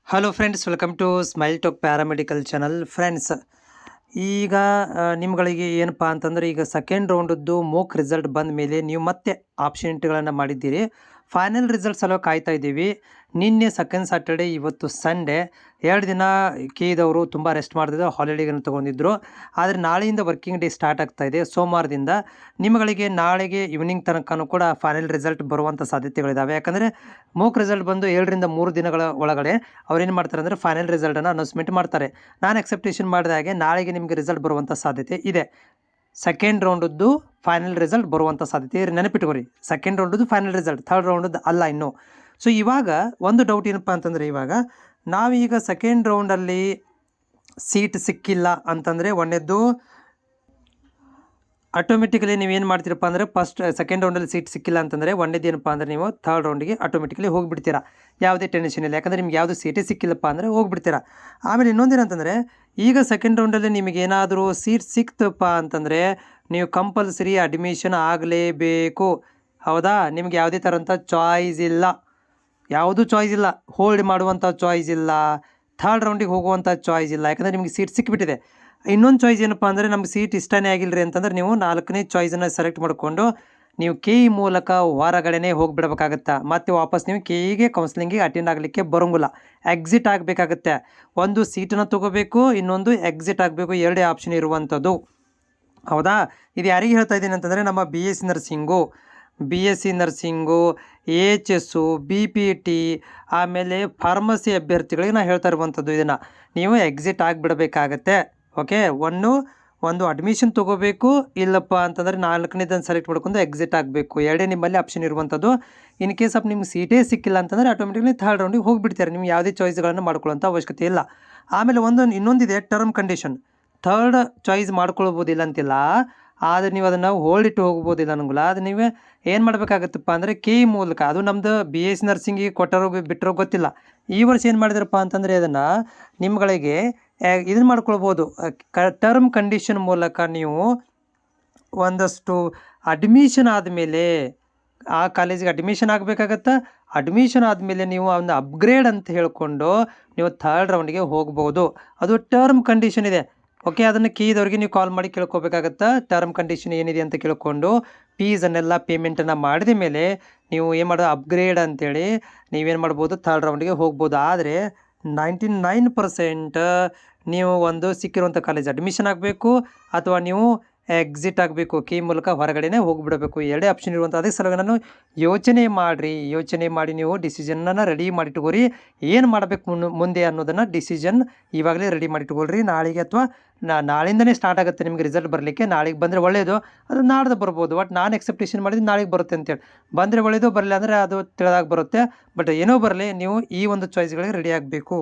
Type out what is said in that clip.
Hello friends, welcome to smile talk paramedical channel. Friends, ಈಗ ನಿಮ್ಗಳಿಗೆ ಏನಪ್ಪ ಅಂತಂದರೆ, ಈಗ ಸೆಕೆಂಡ್ ರೌಂಡದ್ದು ಮೋಕ್ ರಿಸಲ್ಟ್ ಬಂದ ಮೇಲೆ ನೀವು ಮತ್ತೆ ಆಪ್ಷನ್ಗಳನ್ನು ಮಾಡಿದ್ದೀರಿ. ಫೈನಲ್ ರಿಸಲ್ಟ್ ಸಲ ಕಾಯ್ತಾ ಇದ್ದೀವಿ. ನಿನ್ನೆ ಸೆಕೆಂಡ್ ಸ್ಯಾಟರ್ಡೆ, ಇವತ್ತು ಸಂಡೇ, 2 ದಿನ ಕೇದವರು ತುಂಬ ರೆಸ್ಟ್ ಮಾಡ್ತಿದ್ರು, ಹಾಲಿಡೇಗಳನ್ನು ತೊಗೊಂಡಿದ್ರು. ಆದರೆ ನಾಳೆಯಿಂದ ವರ್ಕಿಂಗ್ ಡೇ ಸ್ಟಾರ್ಟ್ ಆಗ್ತಾ ಇದೆ. ಸೋಮವಾರದಿಂದ ನಿಮ್ಮಗಳಿಗೆ ನಾಳೆಗೆ ಈವ್ನಿಂಗ್ ತನಕನೂ ಕೂಡ ಫೈನಲ್ ರಿಸಲ್ಟ್ ಬರುವಂಥ ಸಾಧ್ಯತೆಗಳಿದ್ದಾವೆ. ಯಾಕಂದರೆ ಮೋಕ್ ರಿಸಲ್ಟ್ ಬಂದು 2 ರಿಂದ 3 ದಿನಗಳ ಒಳಗಡೆ ಅವ್ರೇನು ಮಾಡ್ತಾರೆ ಅಂದರೆ ಫೈನಲ್ ರಿಸಲ್ಟನ್ನು ಅನೌನ್ಸ್ಮೆಂಟ್ ಮಾಡ್ತಾರೆ. ನಾನು ಎಕ್ಸೆಪ್ಟೇಷನ್ ಮಾಡಿದ ಹಾಗೆ ನಾಳೆಗೆ ನಿಮಗೆ ರಿಸಲ್ಟ್ ಬರುವಂಥ ಸಾಧ್ಯತೆ ಇದೆ. ಸೆಕೆಂಡ್ ರೌಂಡದ್ದು ಫೈನಲ್ ರಿಸಲ್ಟ್ ಬರುವಂಥ ಸಾಧ್ಯತೆ ನೆನಪಿಟ್ಕೊರಿ. ಸೆಕೆಂಡ್ ರೌಂಡದ್ದು ಫೈನಲ್ ರಿಸಲ್ಟ್, ಥರ್ಡ್ ರೌಂಡದ್ದು ಅಲ್ಲ ಇನ್ನೂ. ಸೊ ಇವಾಗ ಒಂದು ಡೌಟ್ ಏನಪ್ಪ ಅಂತಂದರೆ, ಇವಾಗ ನಾವೀಗ ಸೆಕೆಂಡ್ ರೌಂಡಲ್ಲಿ ಸೀಟ್ ಸಿಕ್ಕಿಲ್ಲ ಅಂತಂದರೆ, ಒಂದನೇದ್ದು ಆಟೋಮೆಟಿಕಲಿ ನೀವೇನು ಮಾಡ್ತೀರಪ್ಪ ಅಂದರೆ, ಸೆಕೆಂಡ್ ರೌಂಡಲ್ಲಿ ಸೀಟ್ ಸಿಕ್ಕಿಲ್ಲ ಅಂತಂದರೆ ಒಂದೇದು ಏನಪ್ಪ ಅಂದರೆ, ನೀವು ಥರ್ಡ್ ರೌಂಡಿಗೆ ಆಟೋಮೆಟಿಕಲಿ ಹೋಗಿಬಿಡ್ತೀರಾ. ಯಾವುದೇ ಟೆನ್ಷನ್ ಇಲ್ಲ, ಯಾಕಂದರೆ ನಿಮ್ಗೆ ಯಾವುದು ಸೀಟೇ ಸಿಕ್ಕಿಲ್ಲಪ್ಪ ಅಂದರೆ ಹೋಗ್ಬಿಡ್ತೀರಾ. ಆಮೇಲೆ ಇನ್ನೊಂದೇನಂತಂದರೆ, ಈಗ ಸೆಕೆಂಡ್ ರೌಂಡಲ್ಲಿ ನಿಮಗೇನಾದರೂ ಸೀಟ್ ಸಿಕ್ತಪ್ಪ ಅಂತಂದರೆ ನೀವು ಕಂಪಲ್ಸರಿ ಅಡ್ಮಿಷನ್ ಆಗಲೇಬೇಕು. ಹೌದಾ? ನಿಮ್ಗೆ ಯಾವುದೇ ಥರಂಥ ಚಾಯ್ಸ್ ಇಲ್ಲ, ಯಾವುದೂ ಚಾಯ್ಸ್ ಇಲ್ಲ. ಹೋಲ್ಡ್ ಮಾಡುವಂಥ ಚಾಯ್ಸ್ ಇಲ್ಲ, ಥರ್ಡ್ ರೌಂಡಿಗೆ ಹೋಗುವಂಥ ಚಾಯ್ಸ್ ಇಲ್ಲ, ಯಾಕಂದರೆ ನಿಮಗೆ ಸೀಟ್ ಸಿಕ್ಕಿಬಿಟ್ಟಿದೆ. ಇನ್ನೊಂದು ಚಾಯ್ಸ್ ಏನಪ್ಪ ಅಂದರೆ, ನಮ್ಗೆ ಸೀಟ್ ಇಷ್ಟನೇ ಆಗಿಲ್ಲರಿ ಅಂತಂದ್ರೆ ನೀವು 4ನೇ ಚಾಯ್ಸನ್ನು ಸೆಲೆಕ್ಟ್ ಮಾಡಿಕೊಂಡು ನೀವು ಕೆ ಇ ಮೂಲಕ ಹೊರಗಡೆನೇ ಹೋಗಿಬಿಡ್ಬೇಕಾಗತ್ತೆ. ಮತ್ತು ವಾಪಸ್ ನೀವು ಕೆ ಇಗೆ ಕೌನ್ಸಿಲಿಂಗಿಗೆ ಅಟೆಂಡ್ ಆಗಲಿಕ್ಕೆ ಬರೋಂಗಿಲ್ಲ, ಎಕ್ಸಿಟ್ ಆಗಬೇಕಾಗತ್ತೆ. ಒಂದು ಸೀಟನ್ನು ತೊಗೋಬೇಕು, ಇನ್ನೊಂದು ಎಕ್ಸಿಟ್ ಆಗಬೇಕು, ಎರಡೇ ಆಪ್ಷನ್ ಇರುವಂಥದ್ದು. ಹೌದಾ? ಇದು ಯಾರಿಗೆ ಹೇಳ್ತಾ ಇದ್ದೀನಿ ಅಂತಂದರೆ, ನಮ್ಮ B S C nursing, H S, B P T, ಆಮೇಲೆ ಫಾರ್ಮಸಿ ಅಭ್ಯರ್ಥಿಗಳಿಗೆ ನಾನು ಹೇಳ್ತಾ ಇರುವಂಥದ್ದು. ಇದನ್ನು ನೀವು ಎಕ್ಸಿಟ್ ಆಗಿಬಿಡಬೇಕಾಗತ್ತೆ. ಓಕೆ, ಒಂದು ಅಡ್ಮಿಷನ್ ತೊಗೋಬೇಕು, ಇಲ್ಲಪ್ಪ ಅಂತಂದರೆ 4ನೇದನ್ನು ಸೆಲೆಕ್ಟ್ ಮಾಡ್ಕೊಂಡು ಎಕ್ಸಿಟ್ ಆಗಬೇಕು. ಎರಡೇ ನಿಮ್ಮಲ್ಲಿ ಆಪ್ಷನ್ ಇರುವಂಥದ್ದು. ಇನ್ ಕೇಸ್ ಆಫ್ ನಿಮ್ಗೆ ಸೀಟೇ ಸಿಕ್ಕಿಲ್ಲ ಅಂತಂದರೆ ಆಟೋಮೆಟಿಕ್ಲಿ ಥರ್ಡ್ ರೌಂಡಿಗೆ ಹೋಗಿಬಿಡ್ತಾರೆ. ನಿಮ್ಗೆ ಯಾವುದೇ ಚಾಯ್ಸ್ಗಳನ್ನು ಮಾಡ್ಕೊಳ್ಳೋಂಥ ಅವಶ್ಯಕತೆ ಇಲ್ಲ. ಆಮೇಲೆ ಇನ್ನೊಂದಿದೆ ಟರ್ಮ್ ಕಂಡೀಷನ್. ಥರ್ಡ್ ಚಾಯ್ಸ್ ಮಾಡ್ಕೊಳ್ಬೋದಿಲ್ಲ ಅಂತಿಲ್ಲ, ಆದರೆ ನೀವು ಅದನ್ನು ಹೋಲ್ಡ್ ಇಟ್ಟು ಹೋಗ್ಬೋದಿಲ್ಲ ಅನ್ನೋಂಗಿಲ್ಲ. ಅದು ನೀವೇ ಏನು ಮಾಡಬೇಕಾಗತ್ತಪ್ಪ ಅಂದರೆ ಕೆ ಇ ಮೂಲಕ, ಅದು ನಮ್ಮದು ಬಿ ಎಸ್ ಸಿ ನರ್ಸಿಂಗಿಗೆ ಕೊಟ್ಟರೋ ಬಿಟ್ಟರೋ ಗೊತ್ತಿಲ್ಲ. ಈ ವರ್ಷ ಏನು ಮಾಡಿದ್ರಪ್ಪ ಅಂತಂದರೆ, ಅದನ್ನು ನಿಮ್ಗಳಿಗೆ ಇದನ್ನು ಮಾಡ್ಕೊಳ್ಬೋದು. ಟರ್ಮ್ ಕಂಡೀಷನ್ ಮೂಲಕ ನೀವು ಒಂದಷ್ಟು ಅಡ್ಮಿಷನ್ ಆದಮೇಲೆ ಆ ಕಾಲೇಜಿಗೆ ಅಡ್ಮಿಷನ್ ಆಗಬೇಕಾಗತ್ತೆ. ಅಡ್ಮಿಷನ್ ಆದಮೇಲೆ ನೀವು ಒಂದು ಅಪ್ಗ್ರೇಡ್ ಅಂತ ಹೇಳಿಕೊಂಡು ನೀವು ಥರ್ಡ್ ರೌಂಡಿಗೆ ಹೋಗ್ಬೋದು. ಅದು ಟರ್ಮ್ ಕಂಡೀಷನ್ ಇದೆ. ಓಕೆ, ಅದನ್ನು ಕೀದವ್ರಿಗೆ ನೀವು ಕಾಲ್ ಮಾಡಿ ಕೇಳ್ಕೊಬೇಕಾಗತ್ತೆ. ಟರ್ಮ್ ಕಂಡೀಷನ್ ಏನಿದೆ ಅಂತ ಕೇಳಿಕೊಂಡು ಫೀಸನ್ನೆಲ್ಲ ಪೇಮೆಂಟನ್ನು ಮಾಡಿದ ಮೇಲೆ ನೀವು ಏನು ಮಾಡೋದು, ಅಪ್ಗ್ರೇಡ್ ಅಂತೇಳಿ ನೀವೇನು ಮಾಡ್ಬೋದು, ಥರ್ಡ್ ರೌಂಡಿಗೆ ಹೋಗ್ಬೋದು. ಆದರೆ 99% ನೀವು ಒಂದು ಸಿಕ್ಕಿರುವಂಥ ಕಾಲೇಜ್ ಅಡ್ಮಿಷನ್ ಆಗಬೇಕು, ಅಥವಾ ನೀವು ಎಕ್ಸಿಟ್ ಆಗಬೇಕು, ಕೀ ಮೂಲಕ ಹೊರಗಡೆನೇ ಹೋಗಿಬಿಡಬೇಕು. ಎರಡೇ ಆಪ್ಷನ್ ಇರುವಂಥ. ಅದಕ್ಕೆ ಸಲುವಾಗಿ ನಾನು ಯೋಚನೆ ಮಾಡಿ ನೀವು ಡಿಸಿಷನನ್ನು ರೆಡಿ ಮಾಡಿಟ್ಕೋರಿ. ಏನು ಮಾಡಬೇಕು ಮುಂದೆ ಅನ್ನೋದನ್ನು ಡಿಸಿಷನ್ ಇವಾಗಲೇ ರೆಡಿ ಮಾಡಿಟ್ಕೊಳ್ರಿ. ನಾಳೆಗೆ ಅಥವಾ ನಾಳಿಂದನೇ ಸ್ಟಾರ್ಟ್ ಆಗುತ್ತೆ ನಿಮಗೆ ರಿಸಲ್ಟ್ ಬರಲಿಕ್ಕೆ. ನಾಳೆಗೆ ಬಂದರೆ ಒಳ್ಳೆಯದು, ಅದು ನಾಡ್ದು ಬರ್ಬೋದು. ಬಟ್ ನಾನು ಎಕ್ಸೆಪ್ಟೇಷನ್ ಮಾಡಿದ್ದು ನಾಳೆಗೆ ಬರುತ್ತೆ ಅಂತೇಳಿ. ಬಂದರೆ ಒಳ್ಳೆಯದು, ಬರಲಿಲ್ಲ ಅಂದರೆ ಅದು ತಿಳಿದಾಗ ಬರುತ್ತೆ. ಬಟ್ ಏನೋ ಬರಲಿ, ನೀವು ಈ ಒಂದು ಚಾಯ್ಸ್ಗಳಿಗೆ ರೆಡಿ ಆಗಬೇಕು.